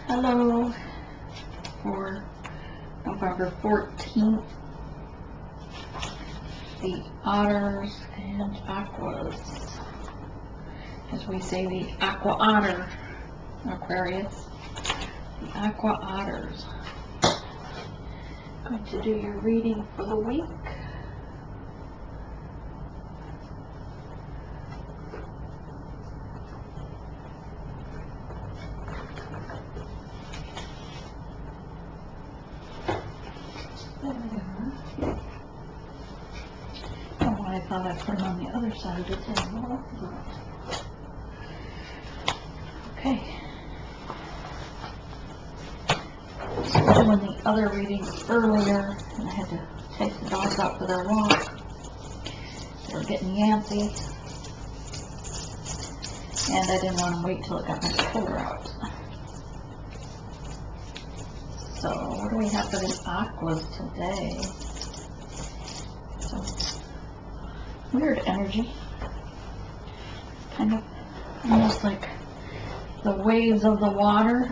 Hello for November 14th, the otters and aquas, as we say, the aqua otter, Aquarius, the aqua otters. Going to do your reading for the week. I thought I put it on the other side of the table. Okay. So doing the other readings earlier, and I had to take the dogs out for their walk. They were getting yancy, and I didn't want to wait till it got much colder out. So what do we have for the aquas today? So, weird energy, kind of almost like the waves of the water.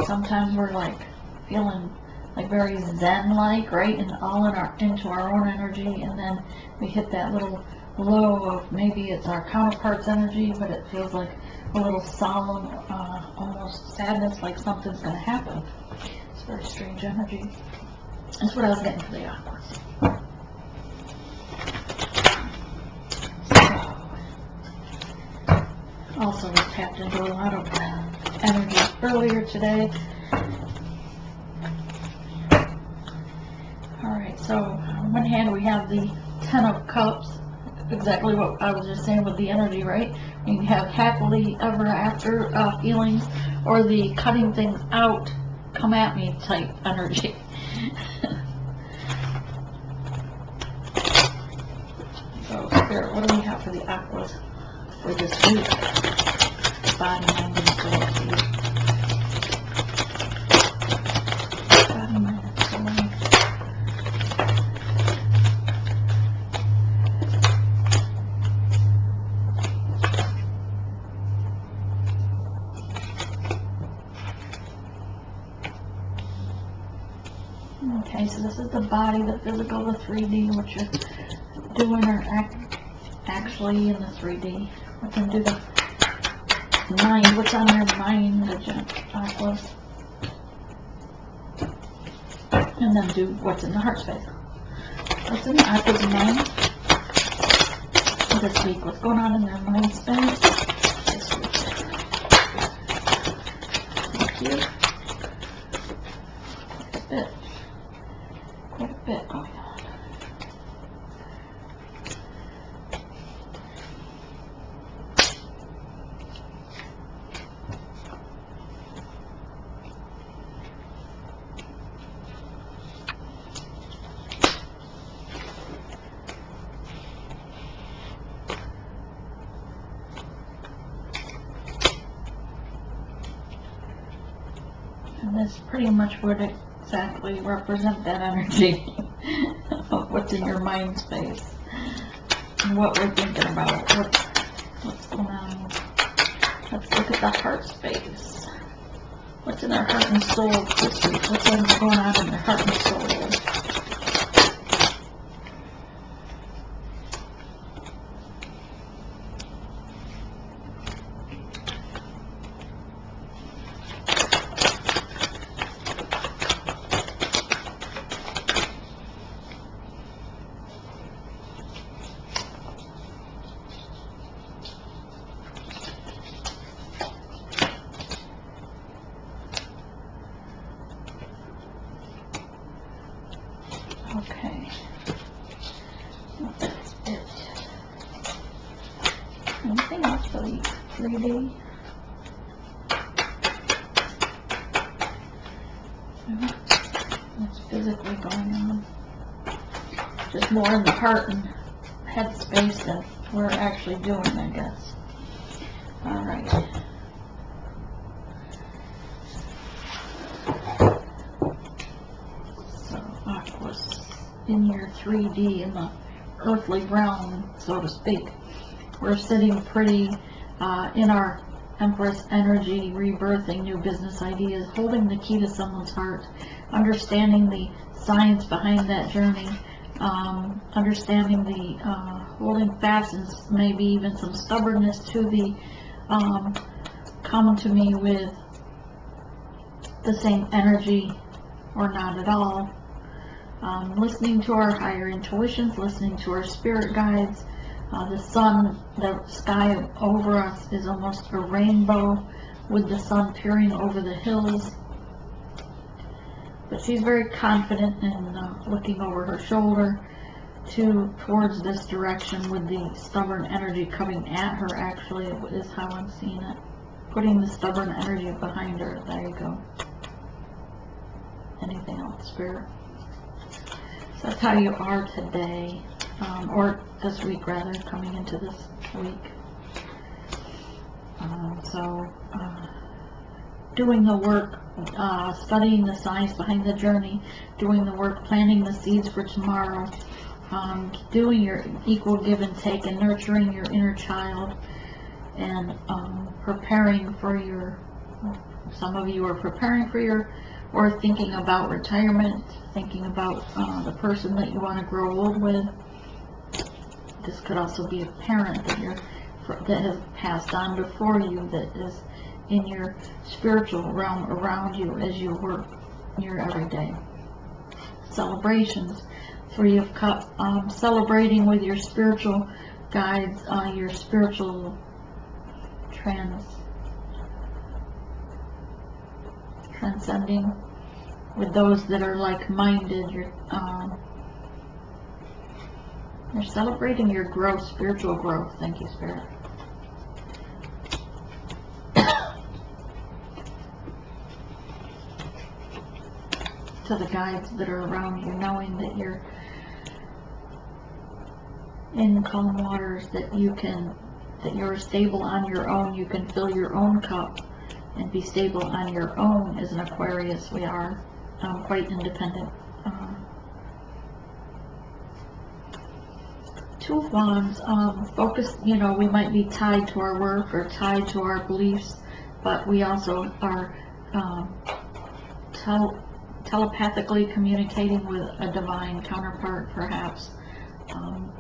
Sometimes we're like feeling like very zen-like, right, and all in into our own energy, and then we hit that little low of maybe it's our counterpart's energy, but it feels like a little solemn, almost sadness, like something's going to happen. It's very strange energy. That's what I was getting for the aquas. Also, we tapped into a lot of energy earlier today. Alright, so on one hand we have the Ten of Cups, exactly what I was just saying with the energy, right? You can have happily ever after feelings, or the cutting things out, come at me type energy. So, Spirit, what do we have for the aquas for this week? Body, mind, and soul. Body, mind, and soul. Okay, so this is the body, the physical, the 3D, what you're doing or actually in the 3D. We can do the mind, what's on your mind, the aquas, and then do what's in the heart space. What's in the aqua's mind this week? What's going on in their mind space this week? Thank you. Quite a bit going on. And this pretty much would exactly represent that energy of what's in your mind space and what we're thinking about, what's going on. Let's look at the heart space. What's in our heart and soul this week? What's going on in their heart and soul? Okay, that's it. Anything else for the 3D? What's physically going on? Just more in the heart and head space than we're actually doing, I guess. Alright. So, aquas in your 3D, in the earthly realm, so to speak. We're sitting pretty in our Empress energy, rebirthing new business ideas, holding the key to someone's heart, understanding the science behind that journey, understanding the holding fast and maybe even some stubbornness to the come to me with the same energy or not at all. Listening to our higher intuitions, listening to our spirit guides. The sun, the sky over us is almost a rainbow with the sun peering over the hills. But she's very confident in looking over her shoulder towards this direction with the stubborn energy coming at her, actually, is how I'm seeing it. Putting the stubborn energy behind her. There you go. Anything else, Spirit? So that's how you are today. Or this week, rather, coming into this week. Doing the work, studying the science behind the journey, doing the work, planting the seeds for tomorrow, doing your equal give and take and nurturing your inner child, and preparing for your, some of you are preparing for your, or thinking about retirement, thinking about the person that you want to grow old with. This could also be a parent that has passed on before you, that is in your spiritual realm around you as you work your everyday. Celebrations, 3 of Cups, celebrating with your spiritual guides, your spiritual transcending with those that are like-minded. You're celebrating your growth, spiritual growth. Thank you, Spirit. To the guides that are around you, knowing that you're in calm waters, that you're stable on your own. You can fill your own cup and be stable on your own. As an Aquarius, we are quite independent. 2 of Wands, focus, we might be tied to our work or tied to our beliefs, but we also are telepathically communicating with a divine counterpart, perhaps.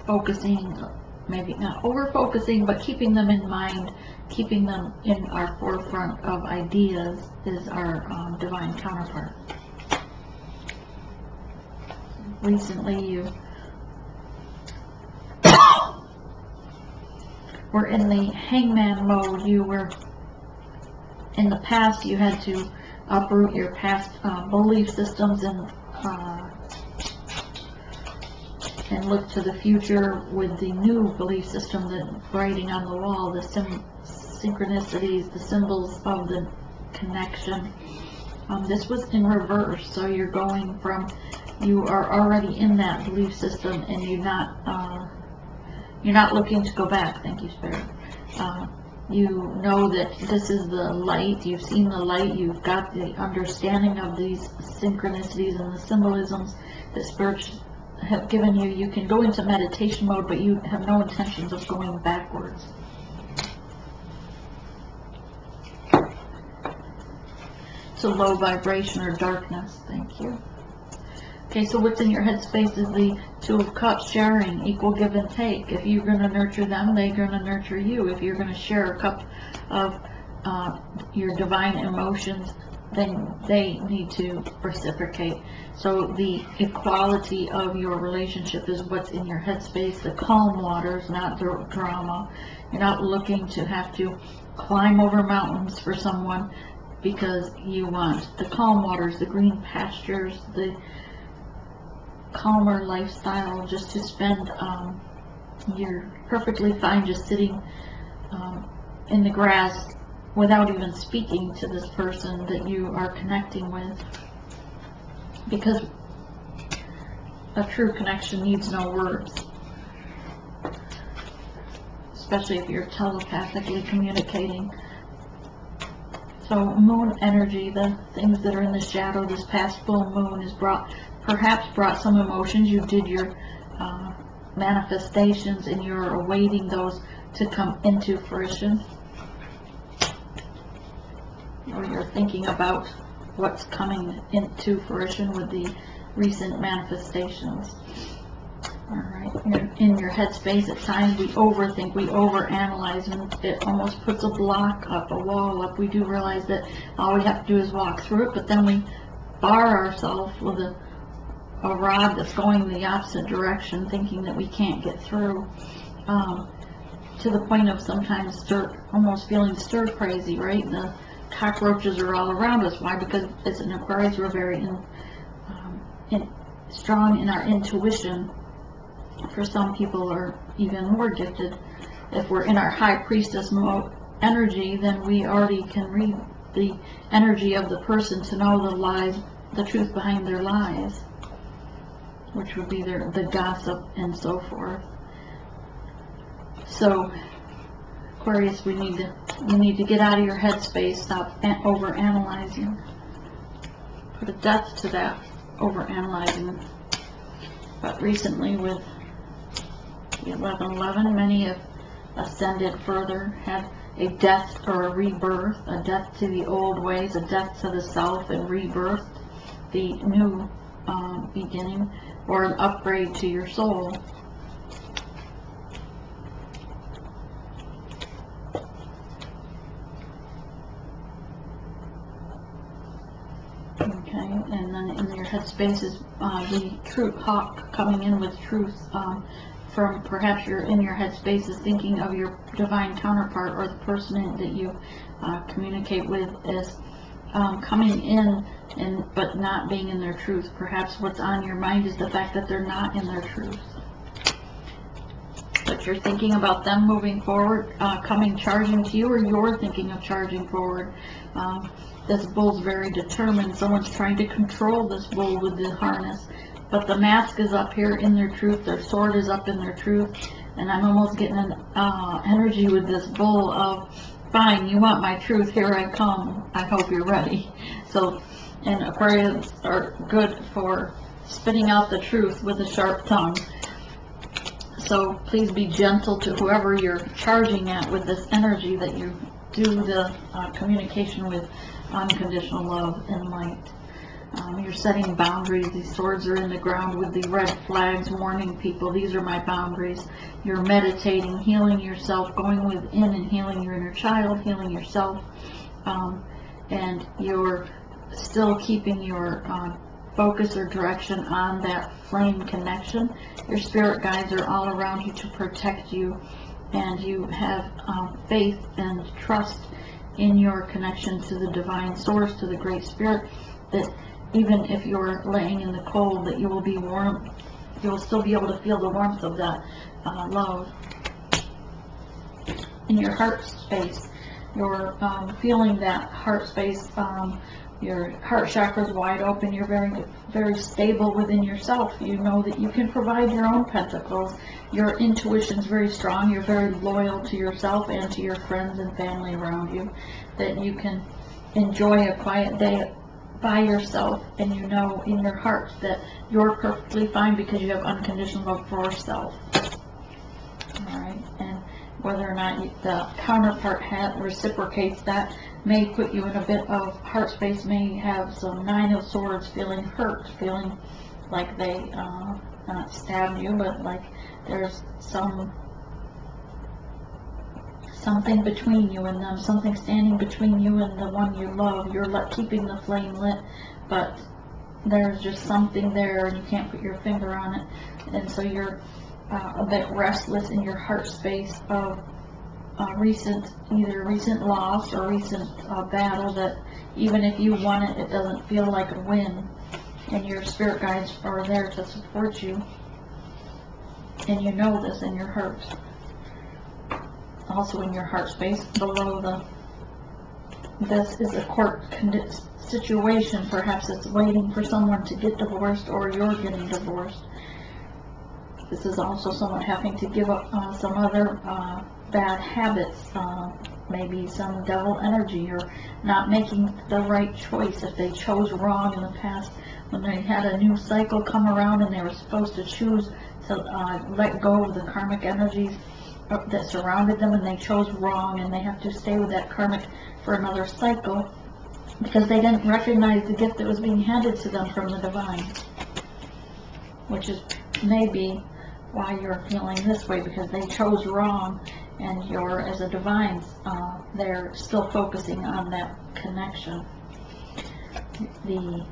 Focusing, maybe not over-focusing, but keeping them in mind, keeping them in our forefront of ideas is our divine counterpart. Recently, you were in the hangman mode. You were, in the past, you had to uproot your past belief systems and look to the future with the new belief system, that writing on the wall, the synchronicities, the symbols of the connection. This was in reverse, so you're going from, you are already in that belief system, and you're not looking to go back. Thank you, Spirit. You know that this is the light. You've seen the light. You've got the understanding of these synchronicities and the symbolisms that spirits have given you. You can go into meditation mode, but you have no intentions of going backwards. To low vibration or darkness. Thank you. Okay, so what's in your headspace is the 2 of Cups, sharing, equal give and take. If you're going to nurture them, they're going to nurture you. If you're going to share a cup of your divine emotions, then they need to reciprocate. So the equality of your relationship is what's in your headspace, the calm waters, not the drama. You're not looking to have to climb over mountains for someone, because you want the calm waters, the green pastures, the calmer lifestyle, just to spend. You're perfectly fine just sitting in the grass without even speaking to this person that you are connecting with, because a true connection needs no words, especially if you're telepathically communicating. So moon energy, the things that are in the shadow, this past full moon has perhaps brought some emotions. You did your manifestations and you're awaiting those to come into fruition. or you're thinking about what's coming into fruition with the recent manifestations. Alright, in your headspace, at times we overthink, we overanalyze, and it almost puts a block up, a wall up. We do realize that all we have to do is walk through it, but then we bar ourselves with a rod that's going the opposite direction, thinking that we can't get through, to the point of sometimes almost feeling stir crazy, right? The cockroaches are all around us. Why? Because as an Aquarius, we're very strong in our intuition. For some people are even more gifted. If we're in our high priestess mode energy, then we already can read the energy of the person to know the lies, the truth behind their lies, which would be the gossip and so forth. So Aquarius, you need to get out of your headspace, stop over-analyzing. Put a death to that over-analyzing. But recently with the 1111, many have ascended further, had a death or a rebirth, a death to the old ways, a death to the self, and rebirth, the new beginning, or an upgrade to your soul. Okay, and then in your headspace is the truth hawk coming in with truth. From perhaps you're in your headspace is thinking of your divine counterpart, or the person that you communicate with is coming in but not being in their truth. Perhaps what's on your mind is the fact that they're not in their truth, but you're thinking about them moving forward, coming charging to you, or you're thinking of charging forward. This bull's very determined. Someone's trying to control this bull with the harness, but the mask is up here in their truth, their sword is up in their truth, and I'm almost getting an energy with this bull of, fine, you want my truth, here I come, I hope you're ready. So, and Aquarians are good for spitting out the truth with a sharp tongue. So please be gentle to whoever you're charging at with this energy, that you do the communication with unconditional love and light. You're setting boundaries. These swords are in the ground with the red flags warning people, these are my boundaries. You're meditating, healing yourself, going within and healing your inner child, healing yourself, and you're still keeping your focus or direction on that flame connection. Your spirit guides are all around you to protect you, and you have faith and trust in your connection to the divine source, to the great spirit, that even if you're laying in the cold, that you will be warm, you will still be able to feel the warmth of that love. In your heart space, you're feeling that heart space, your heart chakra is wide open, you're very, very stable within yourself. You know that you can provide your own pentacles. Your intuition is very strong. You're very loyal to yourself and to your friends and family around you. That you can enjoy a quiet day by yourself, and you know in your heart that you're perfectly fine because you have unconditional love for yourself. Alright, and whether or not the counterpart reciprocates that may put you in a bit of heart space, may have some Nine of Swords, feeling hurt, feeling like they not stabbed you, but like there's something between you and them, something standing between you and the one you love. You're keeping the flame lit, but there's just something there and you can't put your finger on it, and so you're a bit restless in your heart space of either recent loss or recent battle, that even if you won it, it doesn't feel like a win, and your spirit guides are there to support you, and you know this in your heart. Also in your heart space below this is a court situation. Perhaps it's waiting for someone to get divorced, or you're getting divorced. This is also someone having to give up some other bad habits, maybe some devil energy, or not making the right choice. If they chose wrong in the past, when they had a new cycle come around and they were supposed to choose to let go of the karmic energies that surrounded them, and they chose wrong, and they have to stay with that karmic for another cycle. because they didn't recognize the gift that was being handed to them from the divine, which is maybe why you're feeling this way, because they chose wrong, and you're, as a divine, they're still focusing on that connection. The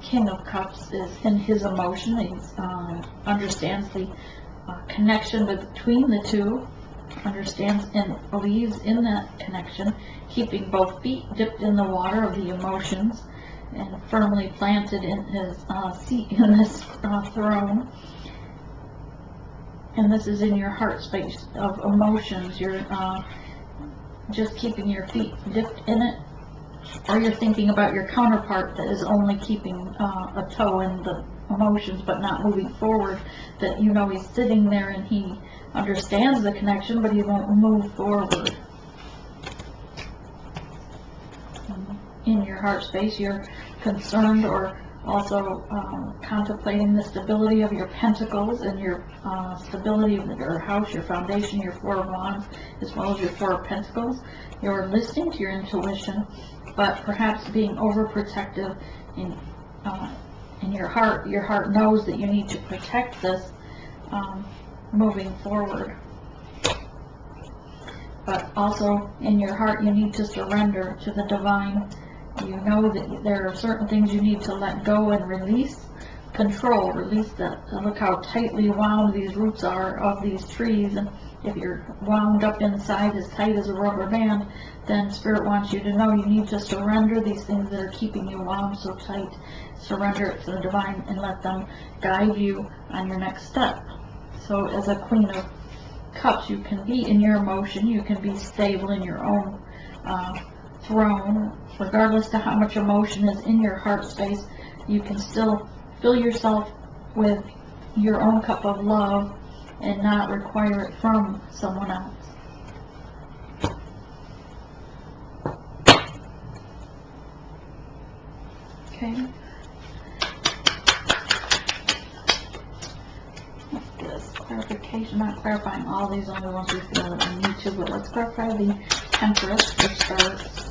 King of Cups is in his emotion. He understands the connection between the two, understands and believes in that connection, keeping both feet dipped in the water of the emotions and firmly planted in his seat in this throne. And this is in your heart space of emotions. You're just keeping your feet dipped in it, or you're thinking about your counterpart that is only keeping a toe in the emotions but not moving forward, that you know he's sitting there and he understands the connection but he won't move forward. In your heart space, you're concerned or also contemplating the stability of your pentacles and your stability of your house, your foundation, your Four of Wands, as well as your Four of Pentacles. You're listening to your intuition, but perhaps being overprotective in your heart. Your heart knows that you need to protect this moving forward. But also in your heart, you need to surrender to the divine. You know that there are certain things you need to let go and release. Control, release that. Look how tightly wound these roots are of these trees, and if you're wound up inside as tight as a rubber band, then Spirit wants you to know you need to surrender these things that are keeping you wound so tight. Surrender it to the divine and let them guide you on your next step. So as a Queen of Cups, you can be in your emotion, you can be stable in your own throne, regardless to how much emotion is in your heart space. You can still fill yourself with your own cup of love and not require it from someone else. Okay. Let's get this clarification, not clarifying all these, only ones we feel that we need to, but let's clarify the Empress for starts.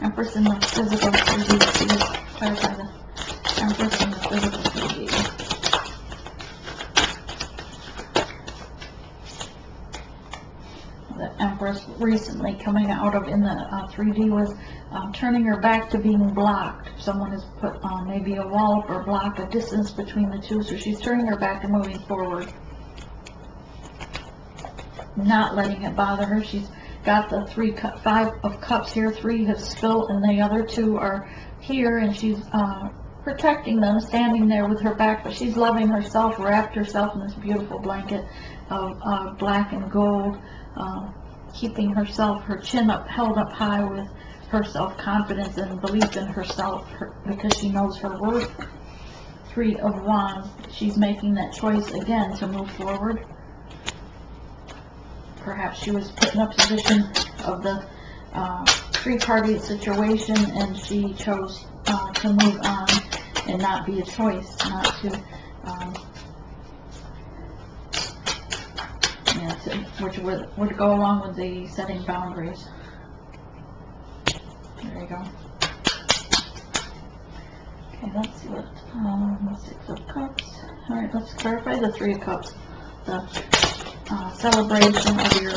Empress in the physical 3D. Please clarify the Empress in the physical 3D. The Empress recently coming out of in the 3D was turning her back to being blocked. Someone has put maybe a wall or block, a distance between the two, so she's turning her back and moving forward, not letting it bother her. She's got the Five of Cups here. 3 have spilled and the other 2 are here, and she's protecting them, standing there with her back, but she's loving herself, wrapped herself in this beautiful blanket of black and gold, keeping herself, her chin up, held up high with her self-confidence and belief in herself, because she knows her worth. 3 of Wands, she's making that choice again to move forward. Perhaps she was put in a position of the three-party situation and she chose to move on and not be a choice, not to, which would go along with the setting boundaries. There you go. Okay, let's see what, 6 of Cups. Alright, let's clarify the 3 of Cups. The celebration of your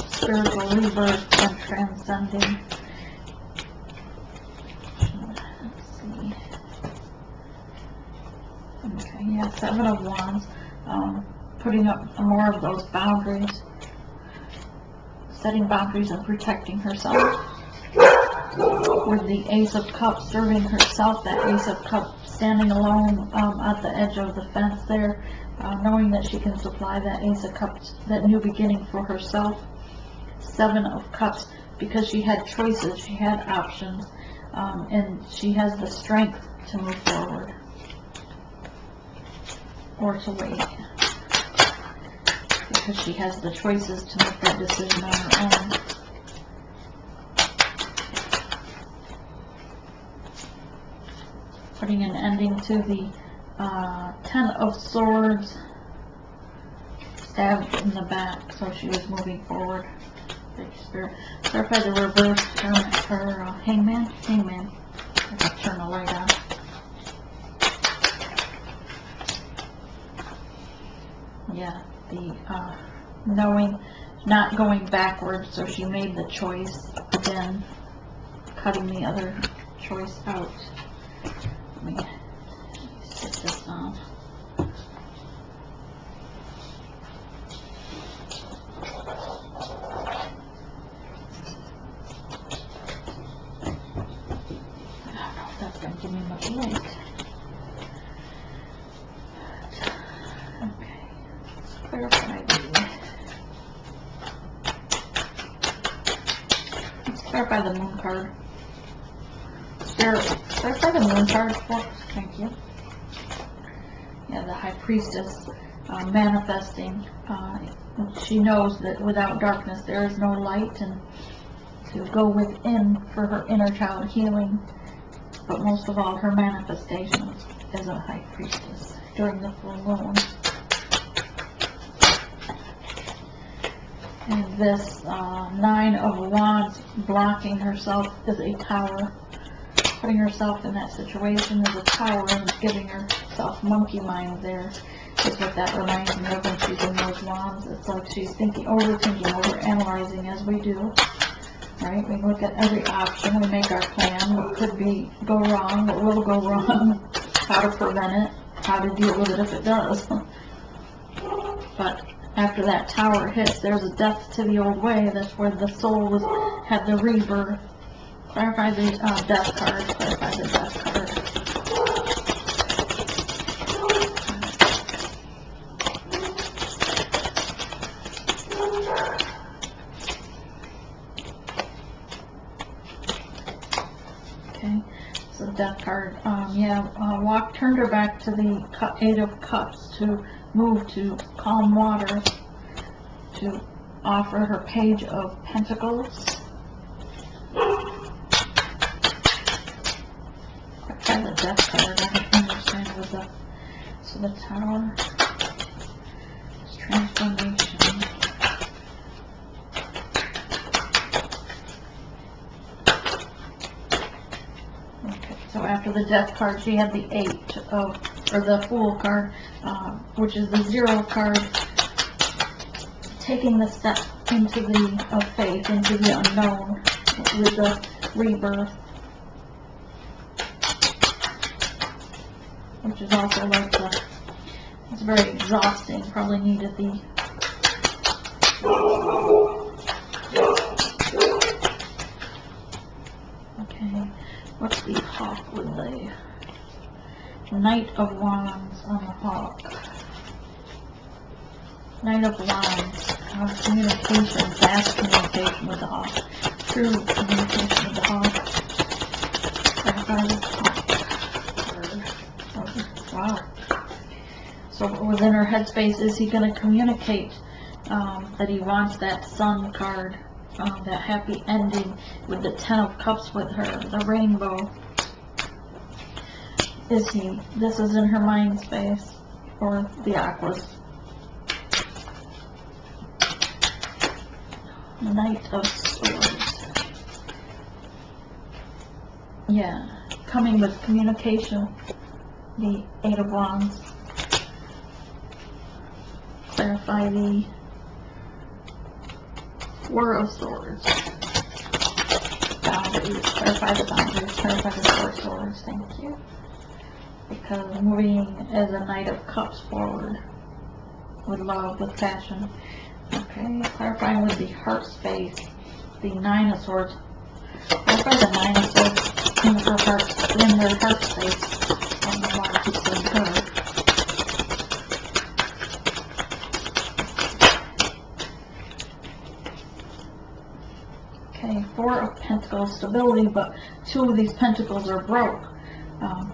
spiritual rebirth and transcending. Let's see. Okay, yeah, 7 of Wands. Putting up more of those boundaries, setting boundaries and protecting herself. With the Ace of Cups, serving herself, that Ace of Cups standing alone at the edge of the fence there, knowing that she can supply that Ace of Cups, that new beginning for herself. 7 of Cups, because she had choices, she had options, and she has the strength to move forward or to wait, because she has the choices to make that decision on her own. Putting an ending to the 10 of Swords, stabbed in the back, so she was moving forward. Spirit. Clarify the reverse hermit or hangman. Hangman. I can turn the light on. Yeah, the knowing, not going backwards, so she made the choice, then cutting the other choice out. Let me sit this on. Give me much light. Okay, let's clarify the moon card. Clarify the moon card for us. Thank you. Yeah, the high priestess manifesting. She knows that without darkness there is no light, and to go within for her inner child healing. But most of all, her manifestations as a high priestess during the full moon. And this Nine of Wands blocking herself is a tower. Putting herself in that situation as a tower and giving herself monkey mind there is what that reminds me of when she's in those wands. It's like she's overthinking, overanalyzing as we do. Right? We look at every option, we make our plan, what could go wrong, what will go wrong, how to prevent it, how to deal with it if it does. But after that tower hits, there's a death to the old way. That's where the soul had the rebirth. Clarify the death card. Clarify the death card. Death card. Turned her back to the Eight of Cups to move to calm waters, to offer her Page of Pentacles. Try the Death card. I don't understand with the Tower. It's transformation. So after the Death card, she had the the Fool card, which is the Zero card, taking the step into of faith, into the unknown, with the Rebirth, which is also like it's very exhausting, probably needed the what's the hawk with the Knight of Wands on the hawk? Knight of Wands, communication, fast communication with the hawk, true communication with the hawk. Wow. So within her headspace, is he going to communicate that he wants that Sun card? That happy ending with the Ten of Cups with her, the rainbow. This is in her mind space, or the Aquas. Knight of Swords. Yeah, coming with communication, the Eight of Wands. Clarify the Four of Swords. Boundaries. Clarify the boundaries. Clarify the Four of Swords. Thank you. Because moving as a Knight of Cups forward. With love, with passion. Okay. Clarifying with the heart space. The Nine of Swords. Clarify the Nine of Swords in her heart space. I don't know why I keep saying her. Four of Pentacles, stability, but two of these pentacles are broke.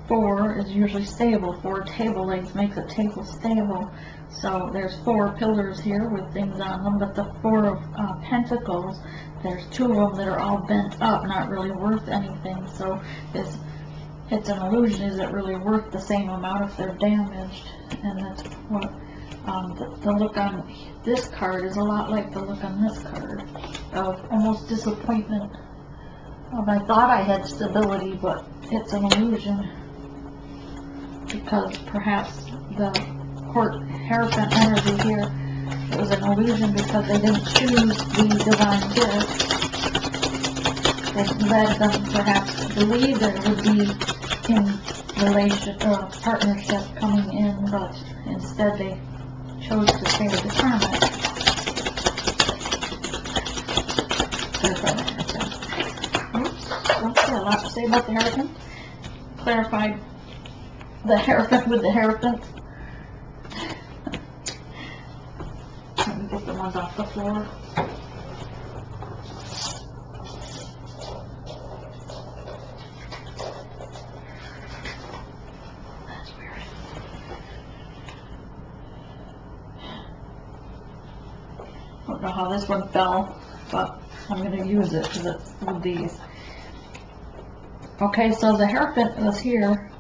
Four is usually stable. Four table legs makes a table stable. So there's four pillars here with things on them, but the Four of Pentacles, there's two of them that are all bent up, not really worth anything. So it's an illusion. Is it really worth the same amount if they're damaged? And that's what The look on this card is a lot like the look on this card, of almost disappointment. I thought I had stability, but it's an illusion, because perhaps the court Hierophant energy here, it was an illusion because they didn't choose the divine gift. It led them perhaps to believe that it would be in partnership coming in, but instead they chose to stay with the karmic. Okay, a lot to say about the Hierophant. Clarified the Hierophant with the Hierophant. Let me get the ones off the floor. That's weird. I don't know how this one fell, but I'm going to use it because it's with these. Okay, so the Hierophant was here,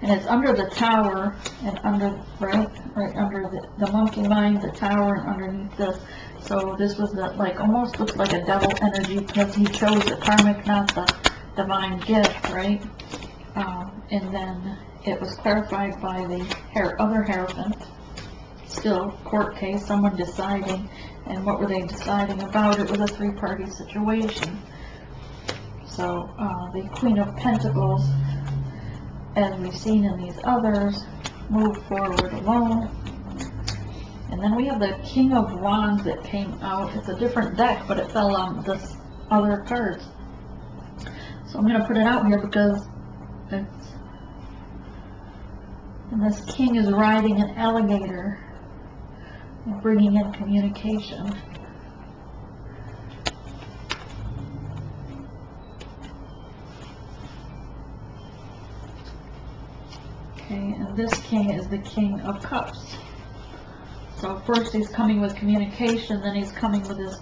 and it's under the tower, and under, right under the monkey mind, the tower, and underneath this. So this was the, like, almost looks like a devil energy, because he chose the karmic, not the divine gift, right? And then it was clarified by the other Hierophant. Still, court case, someone deciding, and what were they deciding about? It was a three-party situation. So the Queen of Pentacles, as we've seen in these others, moved forward alone. And then we have the King of Wands that came out. It's a different deck, but it fell on this other cards. So I'm going to put it out here because it's, and this king is riding an alligator and bringing in communication. Okay, and this king is the King of Cups. So first he's coming with communication, then he's coming with his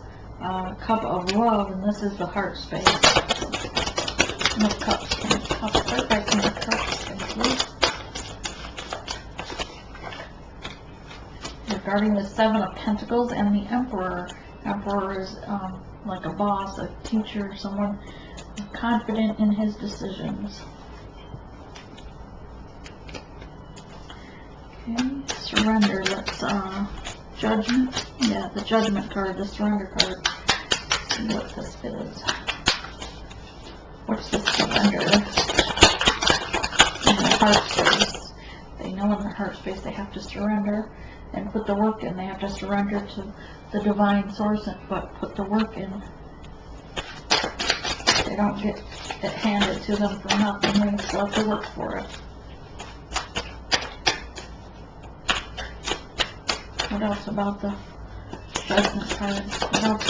cup of love, and this is the heart space. King of Cups, King of Cups, right by King of Cups, thank you. Regarding the Seven of Pentacles and the Emperor. Emperor is like a boss, a teacher, someone confident in his decisions. Okay, surrender, that's judgment. Yeah, the judgment card, the surrender card. Let's see what this is. What's the surrender? In the heart space. They know in the heart space they have to surrender and put the work in. They have to surrender to the divine source, but put the work in. They don't get it handed to them for nothing. They still have to work for it. What else about the judgment card? What else?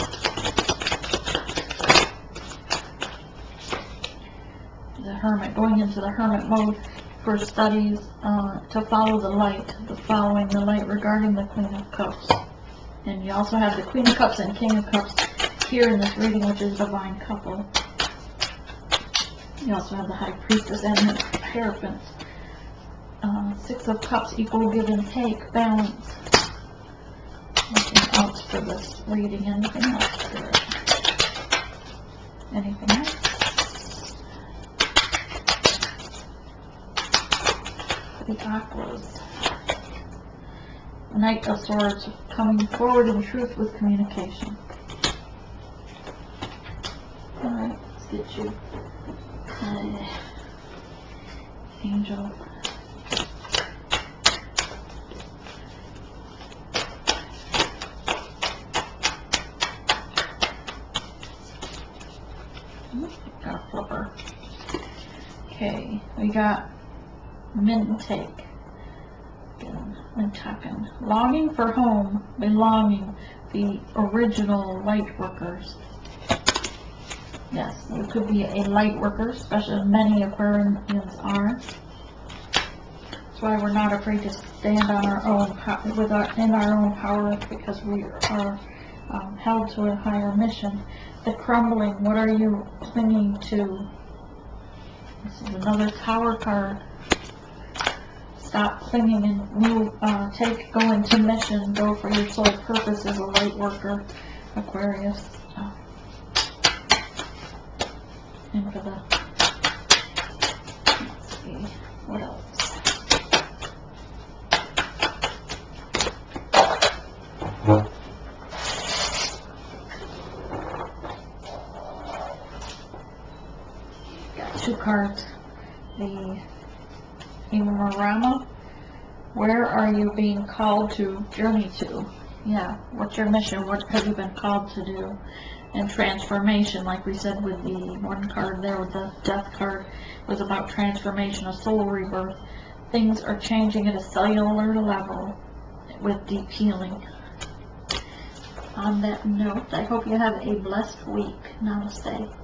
The hermit, going into the hermit mode for studies, to follow the light, following the light regarding the Queen of Cups. And you also have the Queen of Cups and King of Cups here in this reading, which is divine couple. You also have the High Priestess and the Hierophant. Six of Cups, equal give and take, balance. Nothing else for this reading. Anything else for it? Anything else? The Aquas. Knight of Swords, coming forward in truth with communication. Alright, let's get you. Angel. Got a flipper. Okay, we got Mintake. Mintaken. Longing for home, belonging, the original light workers. Yes, it could be a light worker, especially many Aquarians are. That's why we're not afraid to stand on our own, in our own power, because we are held to a higher mission. The crumbling, what are you clinging to? This is another Tower card. stop clinging and move, go into mission, go for your soul purpose as a light worker, Aquarius. And for the, let's see, what else? Got 2 cards. The Imurama. Where are you being called to journey to? Yeah, what's your mission? What have you been called to do? And transformation, like we said with the one card there, with the death card, was about transformation, a soul rebirth. Things are changing at a cellular level with deep healing. On that note, I hope you have a blessed week. Namaste.